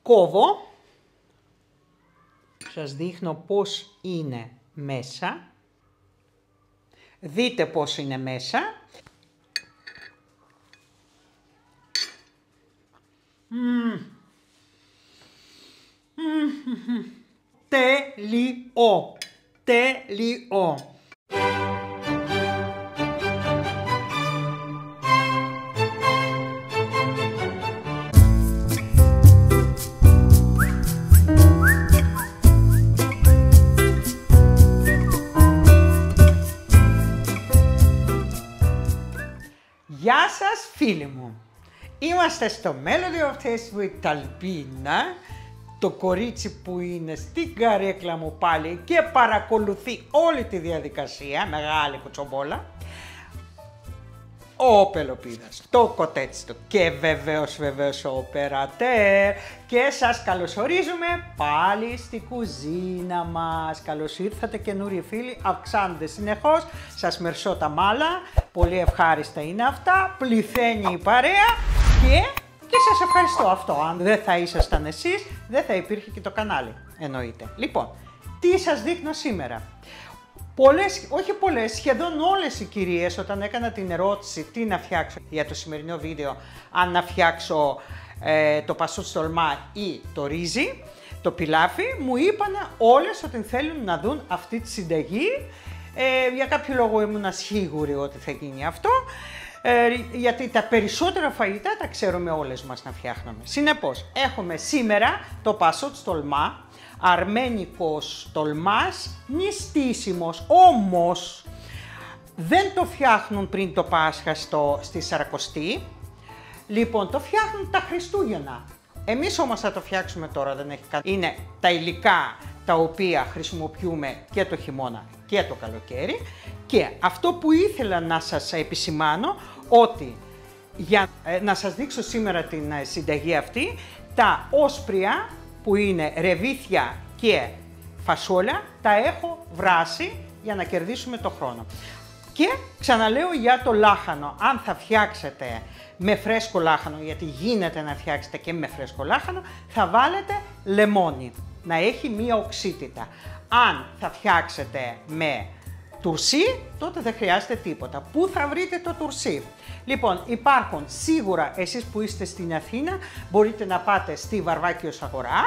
Κόβω. Σας δείχνω πώς είναι μέσα. Δείτε πώς είναι μέσα. Τέλειο. Τέλειο. Γεια σας φίλοι μου, είμαστε στο Melody of Taste with Talpina, το κορίτσι που είναι στην καρέκλα μου πάλι και παρακολουθεί όλη τη διαδικασία, μεγάλη κουτσομπόλα, ο Πελοπίδας, το κοτέτσι του και βεβαίως ο Οπερατέρ, και σας καλωσορίζουμε πάλι στη κουζίνα μας. Καλώς ήρθατε καινούριοι φίλοι, αυξάνονται συνεχώς, σας μερσώ τα μάλα, πολύ ευχάριστα είναι αυτά, πληθαίνει η παρέα και σας ευχαριστώ αυτό. Αν δεν θα ήσασταν εσείς, δεν θα υπήρχε και το κανάλι, εννοείται. Λοιπόν, τι σας δείχνω σήμερα. Σχεδόν όλες οι κυρίες όταν έκανα την ερώτηση τι να φτιάξω για το σημερινό βίντεο, αν να φτιάξω το πασούτσι στολμά ή το ρύζι, το πιλάφι, μου είπαν όλες ότι θέλουν να δουν αυτή τη συνταγή. Για κάποιο λόγο ήμουν σίγουρη ότι θα γίνει αυτό, γιατί τα περισσότερα φαγητά τα ξέρουμε όλες μας να φτιάχνουμε. Συνεπώς, έχουμε σήμερα το πασούτσι στολμά, αρμένικος τολμάς, νηστίσιμος, όμως δεν το φτιάχνουν πριν το Πάσχα στη Σαρακοστή, λοιπόν το φτιάχνουν τα Χριστούγεννα. Εμείς όμως θα το φτιάξουμε τώρα, δεν έχει είναι τα υλικά τα οποία χρησιμοποιούμε και το χειμώνα και το καλοκαίρι, και αυτό που ήθελα να σας επισημάνω, ότι για να σας δείξω σήμερα την συνταγή αυτή, τα όσπρια που είναι ρεβίθια και φασόλια τα έχω βράσει για να κερδίσουμε το χρόνο. Και ξαναλέω για το λάχανο, αν θα φτιάξετε με φρέσκο λάχανο, γιατί γίνεται να φτιάξετε και με φρέσκο λάχανο, θα βάλετε λεμόνι, να έχει μία οξύτητα. Αν θα φτιάξετε με τουρσί, τότε δεν χρειάζεται τίποτα. Πού θα βρείτε το τουρσί? Λοιπόν, υπάρχουν σίγουρα, εσείς που είστε στην Αθήνα, μπορείτε να πάτε στη Βαρβάκιος Αγορά,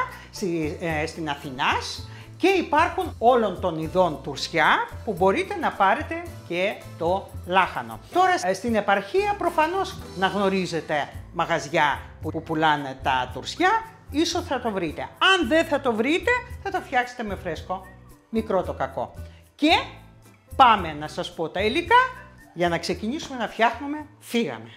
στην Αθηνάς, και υπάρχουν όλων των ειδών τουρσιά που μπορείτε να πάρετε και το λάχανο. Τώρα στην επαρχία προφανώς να γνωρίζετε μαγαζιά που πουλάνε τα τουρσιά, ίσως θα το βρείτε. Αν δεν θα το βρείτε, θα το φτιάξετε με φρέσκο, μικρό το κακό. Και πάμε να σας πω τα υλικά για να ξεκινήσουμε να φτιάχνουμε. Φύγαμε!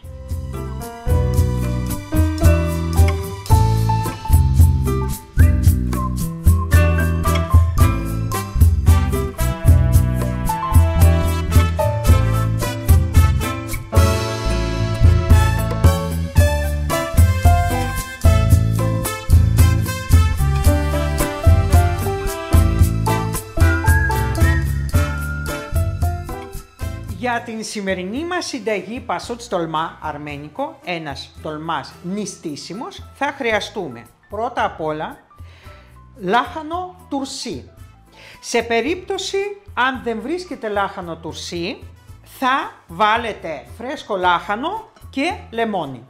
Για την σημερινή μας συνταγή πασούτσι τολμά αρμένικο, ένας τολμάς νηστίσιμος, θα χρειαστούμε πρώτα απ' όλα λάχανο τουρσί. Σε περίπτωση αν δεν βρίσκετε λάχανο τουρσί, θα βάλετε φρέσκο λάχανο και λεμόνι.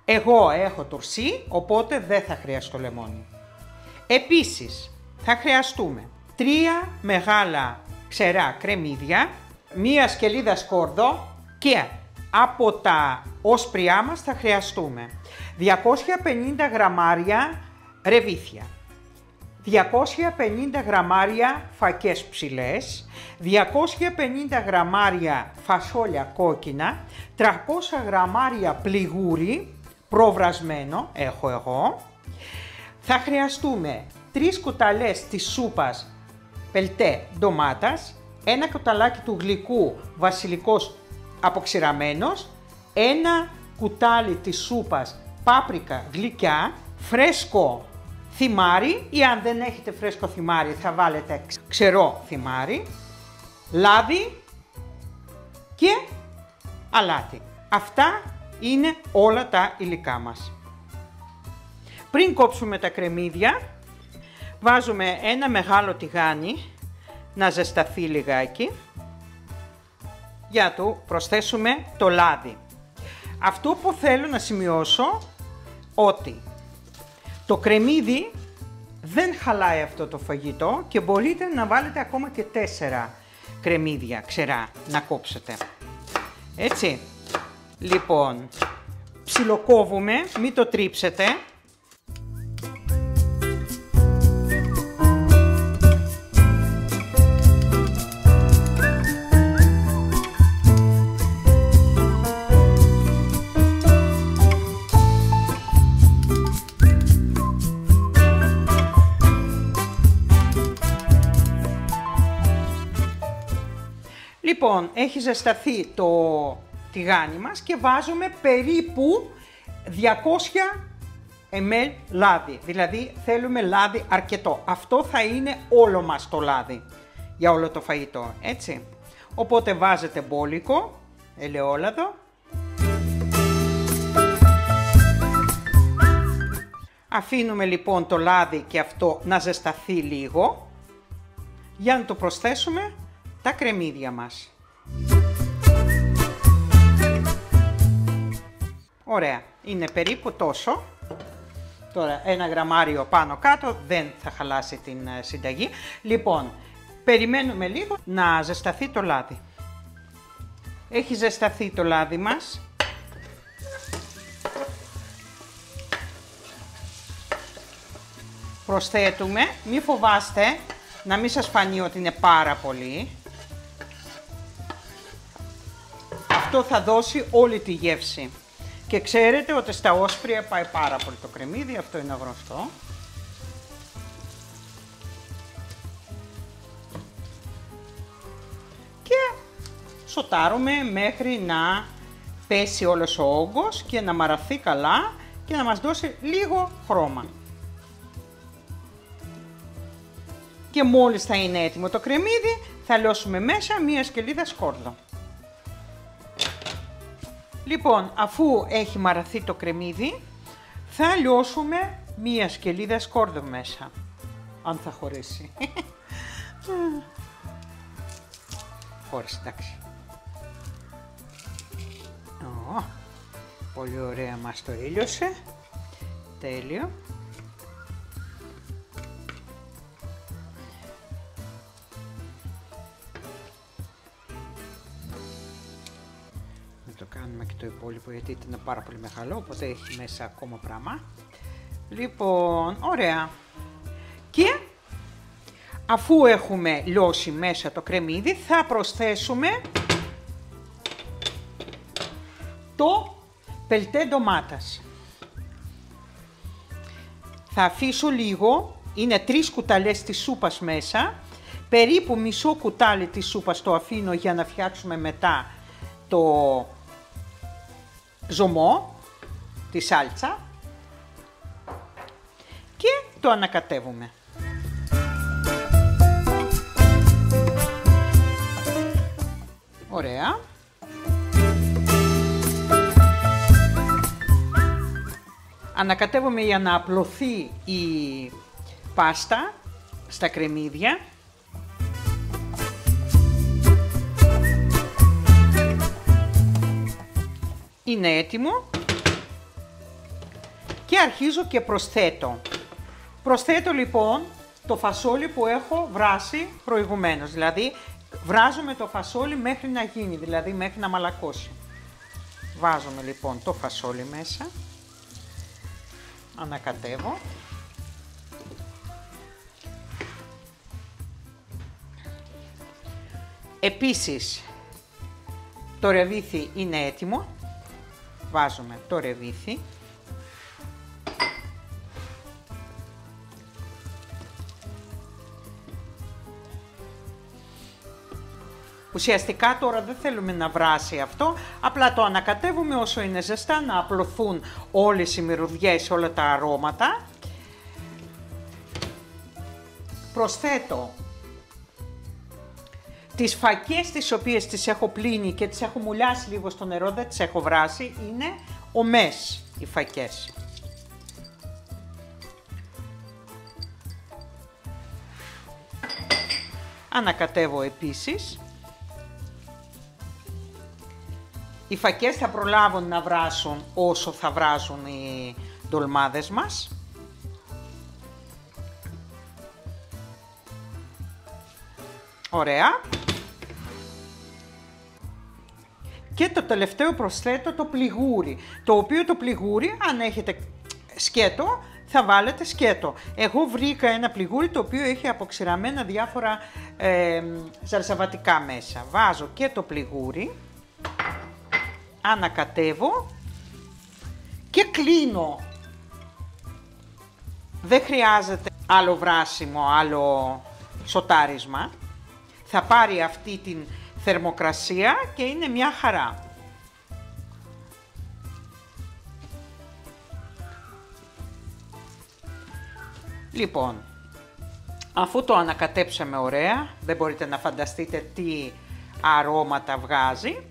Εγώ έχω τουρσί, οπότε δεν θα χρειαστώ λεμόνι. Επίσης, θα χρειαστούμε 3 μεγάλα ξερά κρεμμύδια, μία σκελίδα σκόρδο, και από τα όσπριά μας θα χρειαστούμε 250 γραμμάρια ρεβίθια, 250 γραμμάρια φακές ψηλές, 250 γραμμάρια φασόλια κόκκινα, 300 γραμμάρια πληγούρι προβρασμένο έχω εγώ. Θα χρειαστούμε 3 κουταλές της σούπας πελτέ ντομάτας, 1 κουταλάκι του γλυκού βασιλικός αποξηραμένος, 1 κουτάλι της σούπας πάπρικα γλυκιά, φρέσκο θυμάρι, ή αν δεν έχετε φρέσκο θυμάρι θα βάλετε ξερό θυμάρι, λάδι και αλάτι. Αυτά είναι όλα τα υλικά μας. Πριν κόψουμε τα κρεμμύδια, βάζουμε ένα μεγάλο τηγάνι να ζεσταθεί λιγάκι για να του προσθέσουμε το λάδι. Αυτό που θέλω να σημειώσω ότι το κρεμμύδι δεν χαλάει αυτό το φαγητό και μπορείτε να βάλετε ακόμα και 4 κρεμμύδια ξερά να κόψετε. Έτσι. Λοιπόν, ψιλοκόβουμε, μην το τρίψετε. Λοιπόν, έχει ζεσταθεί το τηγάνι μας και βάζουμε περίπου 200 ml λάδι. Δηλαδή θέλουμε λάδι αρκετό. Αυτό θα είναι όλο μας το λάδι για όλο το φαγητό, έτσι. Οπότε βάζετε μπόλικο, ελαιόλαδο. Αφήνουμε λοιπόν το λάδι και αυτό να ζεσταθεί λίγο για να το προσθέσουμε τα κρεμμύδια μας. Ωραία, είναι περίπου τόσο. Τώρα 1 γραμμάριο πάνω κάτω δεν θα χαλάσει την συνταγή. Λοιπόν, περιμένουμε λίγο να ζεσταθεί το λάδι. Έχει ζεσταθεί το λάδι μας. Προσθέτουμε, μη φοβάστε να μην σας φανεί ότι είναι πάρα πολύ. Αυτό θα δώσει όλη τη γεύση. Και ξέρετε ότι στα όσπρια πάει πάρα πολύ το κρεμμύδι, αυτό είναι γνωστό. Και σοτάρουμε μέχρι να πέσει όλος ο όγκος και να μαραθεί καλά και να μας δώσει λίγο χρώμα. Και μόλις θα είναι έτοιμο το κρεμμύδι, θα λιώσουμε μέσα μία σκελίδα σκόρδο. Λοιπόν, αφού έχει μαραθεί το κρεμμύδι, θα λιώσουμε μία σκελίδα σκόρδο μέσα. Αν θα χωρέσει. Χώρεσε, εντάξει. Πολύ ωραία μας το έλειωσε. Τέλειο. Το κάνουμε και το υπόλοιπο γιατί ήταν πάρα πολύ μεγάλο, οπότε έχει μέσα ακόμα πράγμα. Λοιπόν, ωραία. Και αφού έχουμε λιώσει μέσα το κρεμμύδι, θα προσθέσουμε το πελτέ ντομάτας. Θα αφήσω λίγο, είναι 3 κουταλιές της σούπας μέσα, περίπου μισό κουτάλι της σούπας το αφήνω για να φτιάξουμε μετά το ζωμό, τη σάλτσα και το ανακατεύουμε. Ωραία. Ανακατεύουμε για να απλωθεί η πάστα στα κρεμμύδια. Είναι έτοιμο και αρχίζω και προσθέτω. Προσθέτω λοιπόν το φασόλι που έχω βράσει προηγουμένως, δηλαδή βράζουμε το φασόλι μέχρι να γίνει, δηλαδή μέχρι να μαλακώσει. Βάζουμε λοιπόν το φασόλι μέσα, ανακατεύω. Επίσης το ρεβίθι είναι έτοιμο. Βάζουμε το ρεβίθι. Ουσιαστικά τώρα δεν θέλουμε να βράσει αυτό, απλά το ανακατεύουμε όσο είναι ζεστά, να απλωθούν όλες οι μυρωδιές, όλα τα αρώματα. Προσθέτω τις φακές τις οποίες τις έχω πλύνει και τις έχω μουλιάσει λίγο στο νερό, δεν τις έχω βράσει, είναι ομές οι φακές. Ανακατεύω επίσης. Οι φακές θα προλάβουν να βράσουν όσο θα βράζουν οι ντολμάδες μας. Ωραία. Και το τελευταίο προσθέτω το πληγούρι, το οποίο το πληγούρι, αν έχετε σκέτο, θα βάλετε σκέτο. Εγώ βρήκα ένα πληγούρι το οποίο έχει αποξηραμένα διάφορα ζαρζαβατικά μέσα. Βάζω και το πληγούρι, ανακατεύω και κλείνω. Δεν χρειάζεται άλλο βράσιμο, άλλο σοτάρισμα. Θα πάρει αυτή την θερμοκρασία και είναι μια χαρά. Λοιπόν, αφού το ανακατέψαμε ωραία, δεν μπορείτε να φανταστείτε τι αρώματα βγάζει.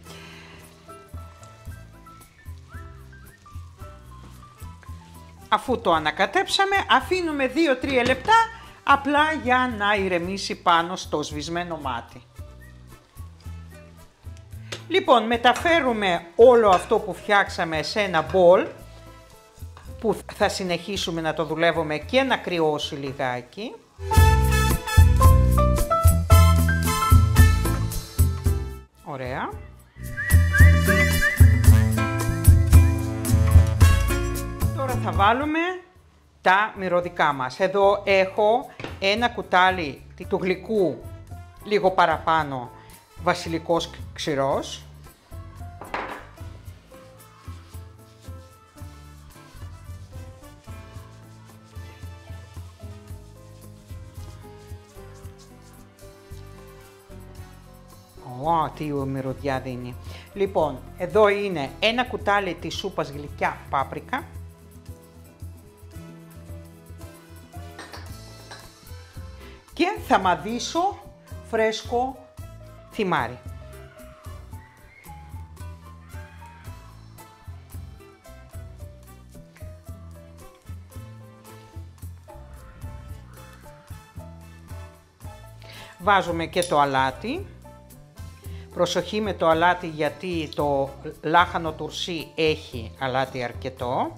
Αφού το ανακατέψαμε, αφήνουμε 2-3 λεπτά απλά για να ηρεμήσει πάνω στο σβησμένο μάτι. Λοιπόν, μεταφέρουμε όλο αυτό που φτιάξαμε σε ένα μπολ που θα συνεχίσουμε να το δουλεύουμε και να κρυώσει λιγάκι. Ωραία. Τώρα θα βάλουμε τα μυρωδικά μας. Εδώ έχω ένα κουτάλι του γλυκού, λίγο παραπάνω, βασιλικός ξηρός. Τι μυρωδιά δίνει. Λοιπόν, εδώ είναι ένα κουτάλι της σούπας γλυκιά πάπρικα. Και θα μαδίσω φρέσκο θυμάρι. Βάζουμε και το αλάτι. Προσοχή με το αλάτι γιατί το λάχανο τουρσί έχει αλάτι αρκετό.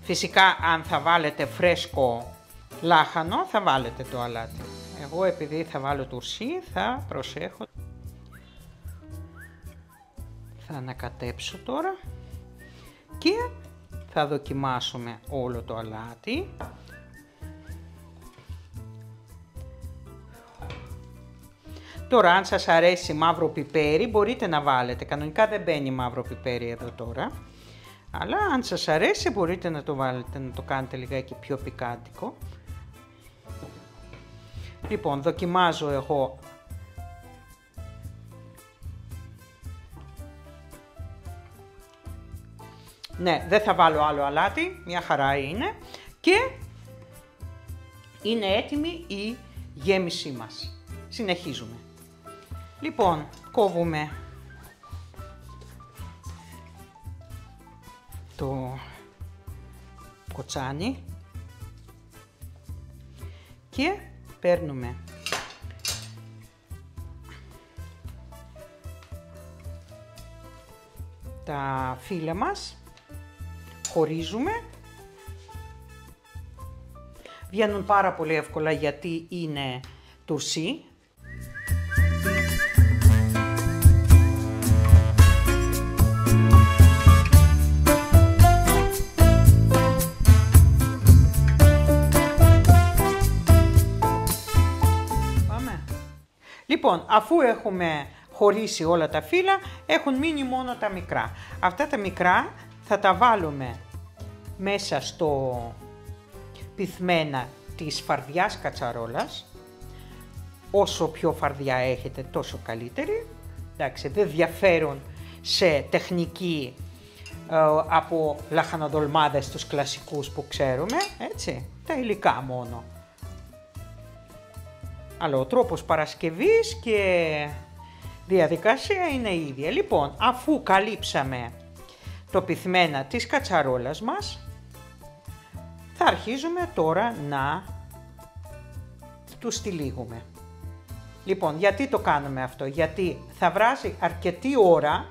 Φυσικά αν θα βάλετε φρέσκο λάχανο θα βάλετε το αλάτι. Εγώ επειδή θα βάλω τουρσί θα προσέχω. Θα ανακατέψω τώρα και θα δοκιμάσουμε όλο το αλάτι. Τώρα αν σας αρέσει μαύρο πιπέρι μπορείτε να βάλετε, κανονικά δεν μπαίνει μαύρο πιπέρι εδώ τώρα, αλλά αν σας αρέσει μπορείτε να το βάλετε, να το κάνετε λιγάκι πιο πικάντικο. Λοιπόν, δοκιμάζω εγώ ναι, δεν θα βάλω άλλο αλάτι, μια χαρά είναι και είναι έτοιμη η γέμισή μας. Συνεχίζουμε. Λοιπόν, κόβουμε το κοτσάνι και παίρνουμε τα φύλλα μας, χωρίζουμε, βγαίνουν πάρα πολύ εύκολα γιατί είναι τουρσί. Λοιπόν, αφού έχουμε χωρίσει όλα τα φύλλα, έχουν μείνει μόνο τα μικρά. Αυτά τα μικρά θα τα βάλουμε μέσα στο πυθμένα της φαρδιάς κατσαρόλας. Όσο πιο φαρδιά έχετε, τόσο καλύτερη. Εντάξει, δεν διαφέρουν σε τεχνική από λαχανοδολμάδες τους κλασικούς που ξέρουμε, έτσι, τα υλικά μόνο. Αλλά ο τρόπος παρασκευής και διαδικασία είναι η ίδια. Λοιπόν, αφού καλύψαμε το πυθμένα της κατσαρόλας μας, θα αρχίζουμε τώρα να τους τυλίγουμε. Λοιπόν, γιατί το κάνουμε αυτό? Γιατί θα βράζει αρκετή ώρα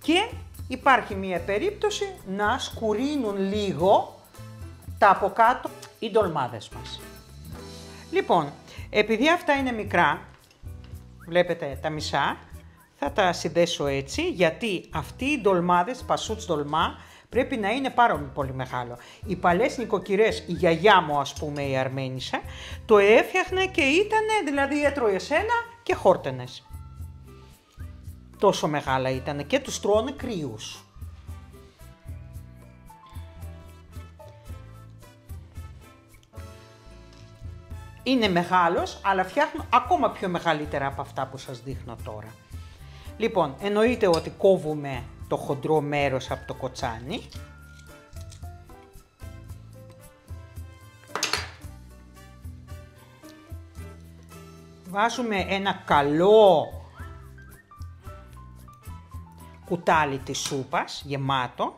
και υπάρχει μια περίπτωση να σκουρίνουν λίγο τα από κάτω οι ντολμάδες μας. Λοιπόν, επειδή αυτά είναι μικρά, βλέπετε τα μισά, θα τα συνδέσω έτσι, γιατί αυτοί οι ντολμάδες, πασούτς ντολμά, πρέπει να είναι πάρα πολύ μεγάλο. Οι παλές νοικοκυρές, η γιαγιά μου ας πούμε η Αρμένισσα, το έφτιαχνε και ήτανε, δηλαδή έτρωγε σένα και χόρτενες. Τόσο μεγάλα ήτανε και τους τρώνε κρύους. Είναι μεγάλος, αλλά φτιάχνω ακόμα πιο μεγαλύτερα από αυτά που σας δείχνω τώρα. Λοιπόν, εννοείται ότι κόβουμε το χοντρό μέρος από το κοτσάνι. Βάζουμε ένα καλό κουτάλι της σούπας, γεμάτο.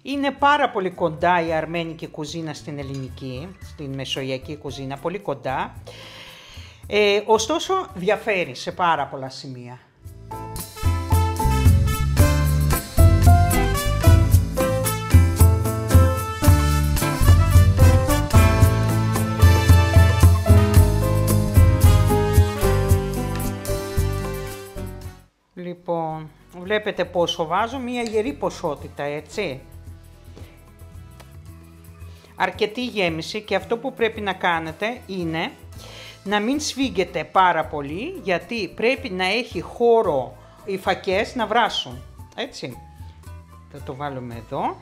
Είναι πάρα πολύ κοντά η αρμένικη κουζίνα στην ελληνική, στην μεσογειακή κουζίνα, πολύ κοντά. Ωστόσο διαφέρει σε πάρα πολλά σημεία. Λοιπόν, βλέπετε πόσο βάζω, μία γερή ποσότητα, έτσι. Αρκετή γέμιση και αυτό που πρέπει να κάνετε είναι να μην σφίγγετε πάρα πολύ, γιατί πρέπει να έχει χώρο οι φακές να βράσουν, έτσι. Θα το βάλουμε εδώ.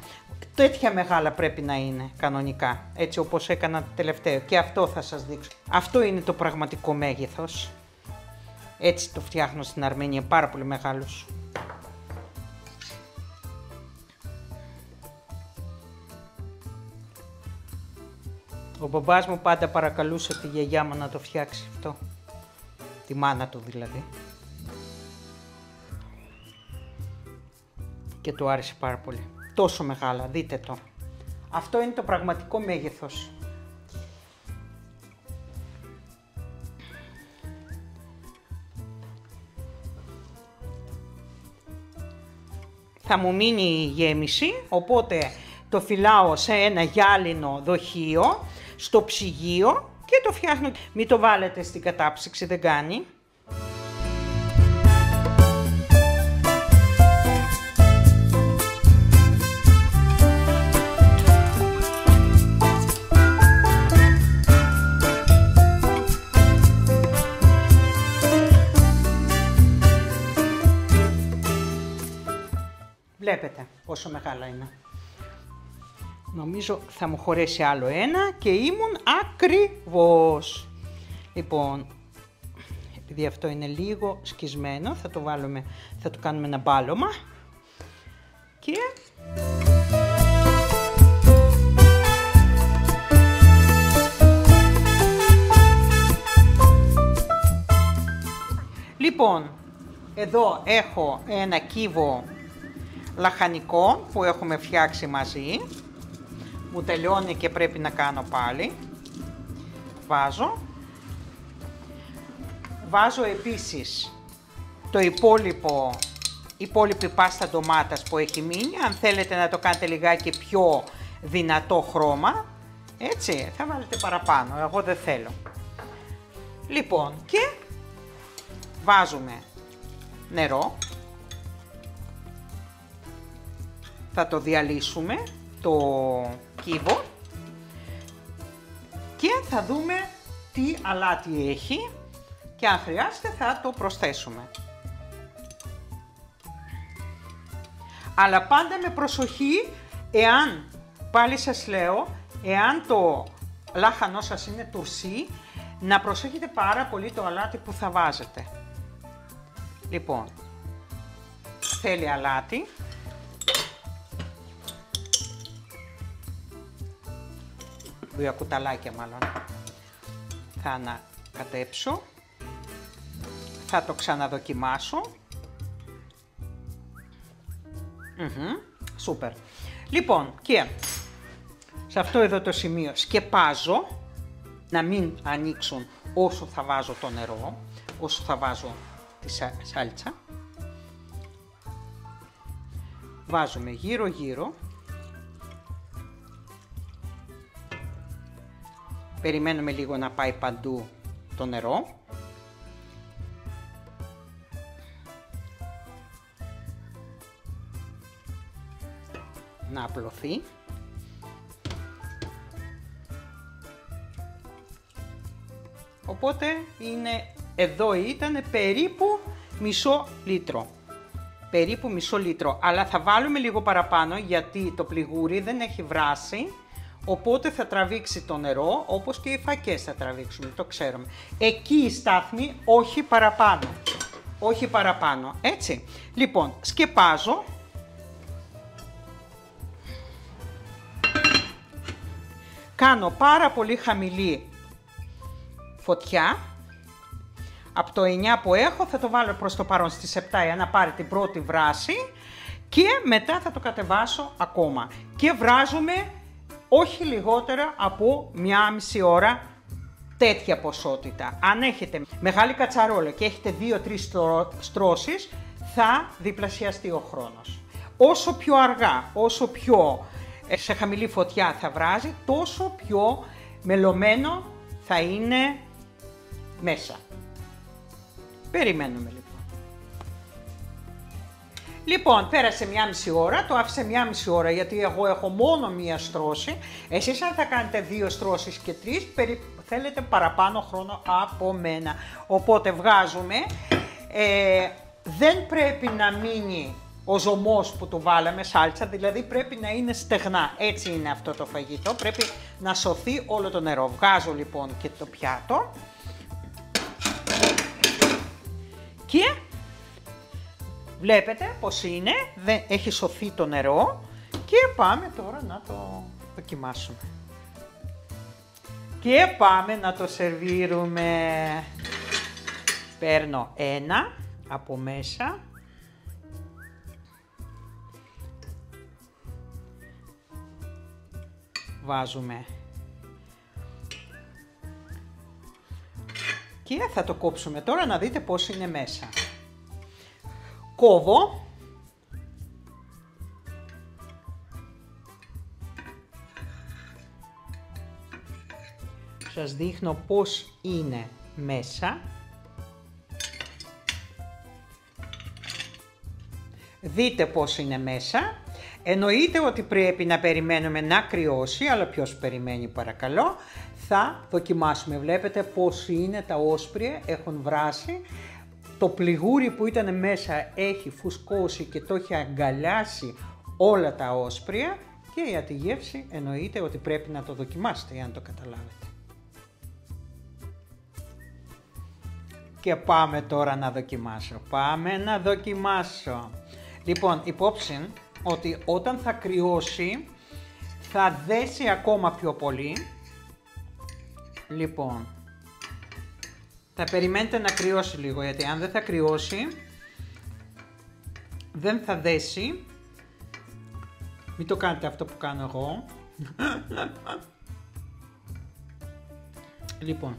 Τέτοια μεγάλα πρέπει να είναι κανονικά, έτσι όπως έκανα τελευταίο, και αυτό θα σας δείξω. Αυτό είναι το πραγματικό μέγεθος. Έτσι το φτιάχνω στην Αρμένια, πάρα πολύ μεγάλος. Ο μπαμπάς μου πάντα παρακαλούσε τη γιαγιά μου να το φτιάξει αυτό. Τη μάνα του δηλαδή. Και του άρεσε πάρα πολύ. Τόσο μεγάλα, δείτε το. Αυτό είναι το πραγματικό μέγεθος. Θα μου μείνει η γέμιση, οπότε το φυλάω σε ένα γυάλινο δοχείο, στο ψυγείο και το φτιάχνω. Μην το βάλετε στην κατάψυξη, δεν κάνει. Βλέπετε πόσο μεγάλα είναι. Νομίζω θα μου χωρέσει άλλο ένα και ήμουν ακριβώς. Λοιπόν, επειδή αυτό είναι λίγο σκισμένο, θα το βάλουμε, θα το κάνουμε ένα μπάλωμα. Και... λοιπόν, εδώ έχω ένα κύβο λαχανικό που έχουμε φτιάξει μαζί. Μου τελειώνει και πρέπει να κάνω πάλι. Βάζω επίσης το υπόλοιπη πάστα ντομάτας που έχει μείνει. Αν θέλετε να το κάνετε λιγάκι πιο δυνατό χρώμα, έτσι, θα βάλετε παραπάνω. Εγώ δεν θέλω. Λοιπόν, και βάζουμε νερό. Θα το διαλύσουμε το κύβο και θα δούμε τι αλάτι έχει και αν χρειάζεται θα το προσθέσουμε. Αλλά πάντα με προσοχή, εάν, πάλι σας λέω, εάν το λάχανό σας είναι τουρσί, να προσέχετε πάρα πολύ το αλάτι που θα βάζετε. Λοιπόν, θέλει αλάτι. Δύο κουταλάκια μάλλον. Θα ανακατέψω. Θα το ξαναδοκιμάσω. Σούπερ. Λοιπόν, και σε αυτό εδώ το σημείο σκεπάζω να μην ανοίξουν όσο θα βάζω το νερό, όσο θα βάζω τη σάλτσα. Βάζουμε γύρω γύρω. Περιμένουμε λίγο να πάει παντού το νερό. Να απλωθεί. Οπότε εδώ ήταν περίπου μισό λίτρο. Περίπου μισό λίτρο. Αλλά θα βάλουμε λίγο παραπάνω γιατί το πληγούρι δεν έχει βράσει. Οπότε θα τραβήξει το νερό, όπως και οι φακές θα τραβήξουμε, το ξέρουμε. Εκεί η στάθμη, όχι παραπάνω. Όχι παραπάνω, έτσι. Λοιπόν, σκεπάζω. Κάνω πάρα πολύ χαμηλή φωτιά. Από το 9 που έχω θα το βάλω προς το παρόν στις 7 για να πάρει την πρώτη βράση. Και μετά θα το κατεβάσω ακόμα. Και βράζουμε όχι λιγότερα από 1,5 ώρα τέτοια ποσότητα. Αν έχετε μεγάλη κατσαρόλα και έχετε 2-3 στρώσεις, θα διπλασιαστεί ο χρόνος. Όσο πιο αργά, όσο πιο σε χαμηλή φωτιά θα βράζει, τόσο πιο μελωμένο θα είναι μέσα. Περιμένουμε λοιπόν. Λοιπόν, πέρασε 1,5 ώρα, το άφησα 1,5 ώρα γιατί εγώ έχω μόνο μία στρώση. Εσείς αν θα κάνετε 2 στρώσεις και 3, θέλετε παραπάνω χρόνο από μένα. Οπότε βγάζουμε, δεν πρέπει να μείνει ο ζωμός που του βάλαμε σάλτσα, δηλαδή πρέπει να είναι στεγνά. Έτσι είναι αυτό το φαγητό, πρέπει να σωθεί όλο το νερό. Βγάζω λοιπόν και το πιάτο. Και βλέπετε πως είναι, δεν έχει σωθεί το νερό και πάμε τώρα να το δοκιμάσουμε. Και πάμε να το σερβίρουμε. Παίρνω ένα από μέσα. Βάζουμε. Και θα το κόψουμε τώρα να δείτε πώς είναι μέσα. Κόβω. Σας δείχνω πώς είναι μέσα. Δείτε πώς είναι μέσα. Εννοείται ότι πρέπει να περιμένουμε να κρυώσει, αλλά ποιος περιμένει παρακαλώ. Θα δοκιμάσουμε. Βλέπετε πώς είναι τα όσπρια, έχουν βράσει. Το πληγούρι που ήταν μέσα έχει φουσκώσει και το έχει αγκαλιάσει όλα τα όσπρια. Και για τη γεύση εννοείται ότι πρέπει να το δοκιμάσετε για να το καταλάβετε. Και πάμε τώρα να δοκιμάσω. Πάμε να δοκιμάσω. Λοιπόν, υπόψη ότι όταν θα κρυώσει θα δέσει ακόμα πιο πολύ. Λοιπόν, θα περιμένετε να κρυώσει λίγο, γιατί αν δεν θα κρυώσει δεν θα δέσει. Μην το κάνετε αυτό που κάνω εγώ. Λοιπόν.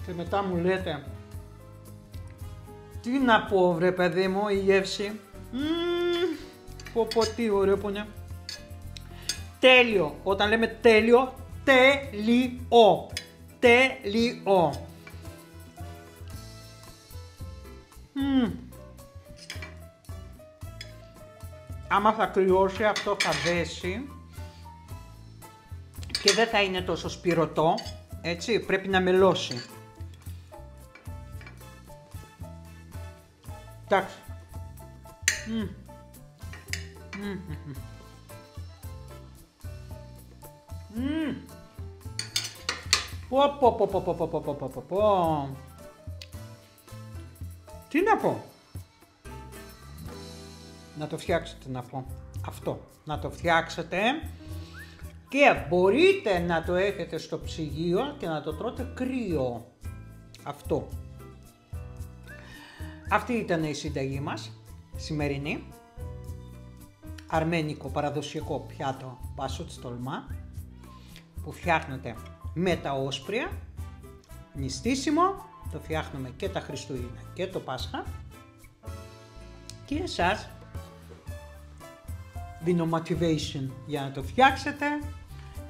Και μετά μου λέτε, τι να πω βρε παιδί μου, η γεύση. Πω τι ωραίο που είναι. Τέλειο. Όταν λέμε τέλειο, τέλειο. Τέλειο. Άμα θα κρυώσει αυτό θα δέσει και δεν θα είναι τόσο σπυρωτό, έτσι, πρέπει να μελώσει. Εντάξει. Πω. Τι να πω. Να το φτιάξετε να πω. Αυτό. Να το φτιάξετε. Και μπορείτε να το έχετε στο ψυγείο και να το τρώτε κρύο. Αυτό. Αυτή ήταν η συνταγή μας, σημερινή. Αρμένικο παραδοσιακό πιάτο πασούτ στολμά που φτιάχνεται με τα όσπρια, νηστίσιμο, το φτιάχνουμε και τα Χριστούγεννα και το Πάσχα και εσάς δίνω motivation για να το φτιάξετε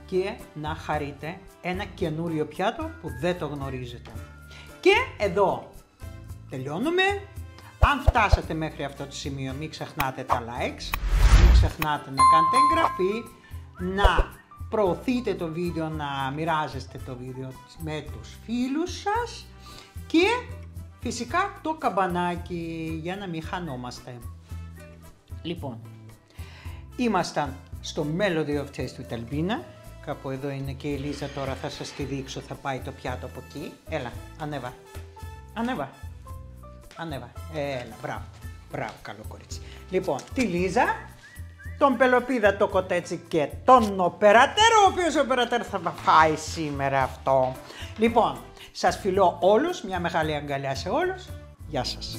και να χαρείτε ένα καινούριο πιάτο που δεν το γνωρίζετε. Και εδώ τελειώνουμε. Αν φτάσατε μέχρι αυτό το σημείο, μην ξεχνάτε τα likes, μην ξεχνάτε να κάνετε εγγραφή, να προωθείτε το βίντεο, να μοιράζεστε το βίντεο με τους φίλους σας και φυσικά το καμπανάκι για να μην χανόμαστε. Λοιπόν, ήμασταν στο Melody of Taste του Ιταλμπίνα. Κάπου εδώ είναι και η Λίζα, τώρα θα σας τη δείξω, θα πάει το πιάτο από εκεί. Έλα, ανέβα. Έλα, μπράβο, καλό κορίτσι. Λοιπόν, τη Λίζα, τον Πελοπίδα το κοτέτσι και τον Οπερατέρο, ο οποίος ο Οπερατέρ θα φάει σήμερα αυτό. Λοιπόν, σας φιλώ όλους, μια μεγάλη αγκαλιά σε όλους. Γεια σας.